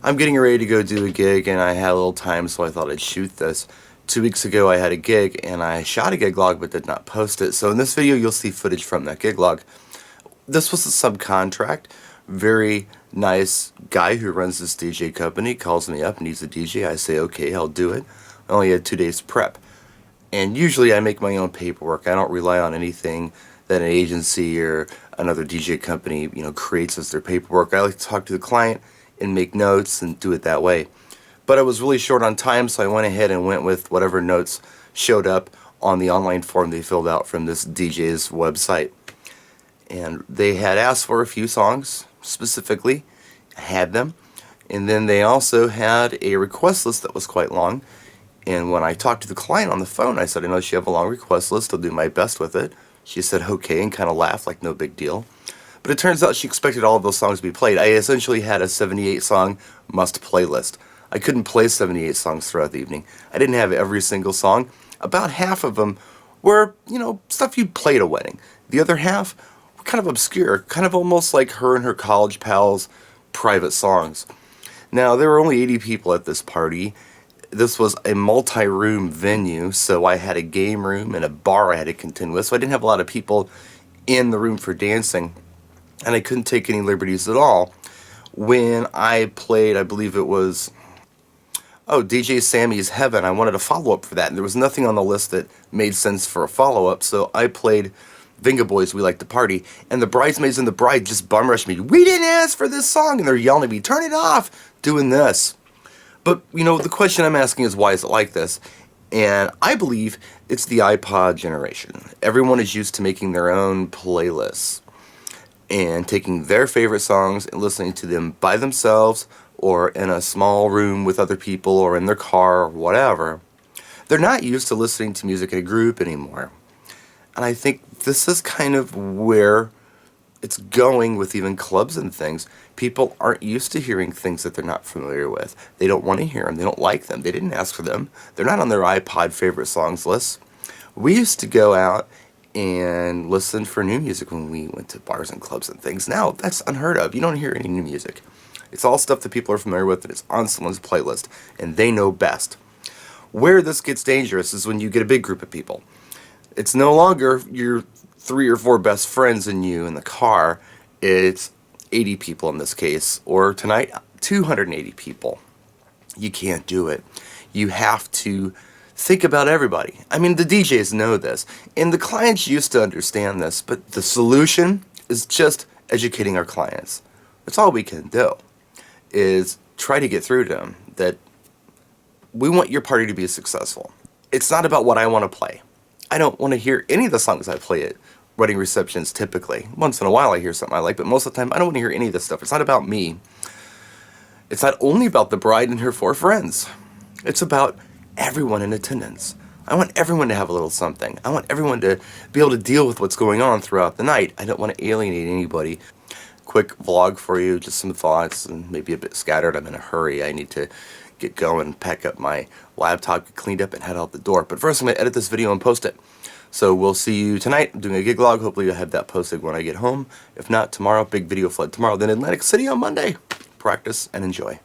I'm getting ready to go do a gig, and I had a little time, so I thought I'd shoot this. 2 weeks ago I had a gig, and I shot a gig log but did not post it. So in this video you'll see footage from that gig log. This was a subcontract. Very nice guy who runs this DJ company calls me up, needs a DJ. I say okay, I'll do it. I only had 2 days prep. And usually I make my own paperwork. I don't rely on anything that an agency or another DJ company, creates as their paperwork. I like to talk to the client and make notes and do it that way. But I was really short on time, so I went ahead and went with whatever notes showed up on the online form they filled out from this DJ's website. And they had asked for a few songs specifically. I had them. And then they also had a request list that was quite long. And when I talked to the client on the phone, I said, I know you have a long request list. I'll do my best with it. She said, okay, and kind of laughed like no big deal. But it turns out she expected all of those songs to be played. I essentially had a 78-song must playlist. I couldn't play 78 songs throughout the evening. I didn't have every single song. About half of them were, stuff you'd play at a wedding. The other half were kind of obscure, kind of almost like her and her college pals' private songs. Now, there were only 80 people at this party. This was a multi-room venue, so I had a game room and a bar I had to contend with, so I didn't have a lot of people in the room for dancing, and I couldn't take any liberties at all. When I played, I believe it was, DJ Sammy's Heaven, I wanted a follow-up for that, and there was nothing on the list that made sense for a follow-up, so I played Venga Boys, We Like to Party, and the bridesmaids and the bride just bum-rushed me. We didn't ask for this song, and they're yelling at me, turn it off, doing this. But, the question I'm asking is, why is it like this? And I believe it's the iPod generation. Everyone is used to making their own playlists and taking their favorite songs and listening to them by themselves or in a small room with other people or in their car or whatever. They're not used to listening to music in a group anymore. And I think this is kind of where it's going with even clubs and things. People aren't used to hearing things that they're not familiar with. They don't want to hear them. They don't like them. They didn't ask for them. They're not on their iPod favorite songs list. We used to go out and listen for new music when we went to bars and clubs and things. Now, that's unheard of. You don't hear any new music. It's all stuff that people are familiar with, and it's on someone's playlist, and they know best. Where this gets dangerous is when you get a big group of people. It's no longer your 3 or 4 best friends and you in the car. It's 80 people in this case, or tonight 280 people. You can't do it. You have to think about everybody. I mean, the DJs know this, and the clients used to understand this, but the solution is just educating our clients. That's all we can do, is try to get through to them that we want your party to be successful. It's not about what I want to play. I don't want to hear any of the songs I play at wedding receptions typically. Once in a while I hear something I like, but most of the time I don't want to hear any of this stuff. It's not about me. It's not only about the bride and her 4 friends. It's about everyone in attendance. I want everyone to have a little something. I want everyone to be able to deal with what's going on throughout the night. I don't want to alienate anybody. Quick vlog for you, just some thoughts, and maybe a bit scattered. I'm in a hurry. I need to get going, pack up my laptop, get cleaned up, and head out the door. But first I'm going to edit this video and post it. So we'll see you tonight. I'm doing a gig log. Hopefully you'll have that posted when I get home. If not, tomorrow, big video flood tomorrow. Then Atlantic City on Monday. Practice and enjoy.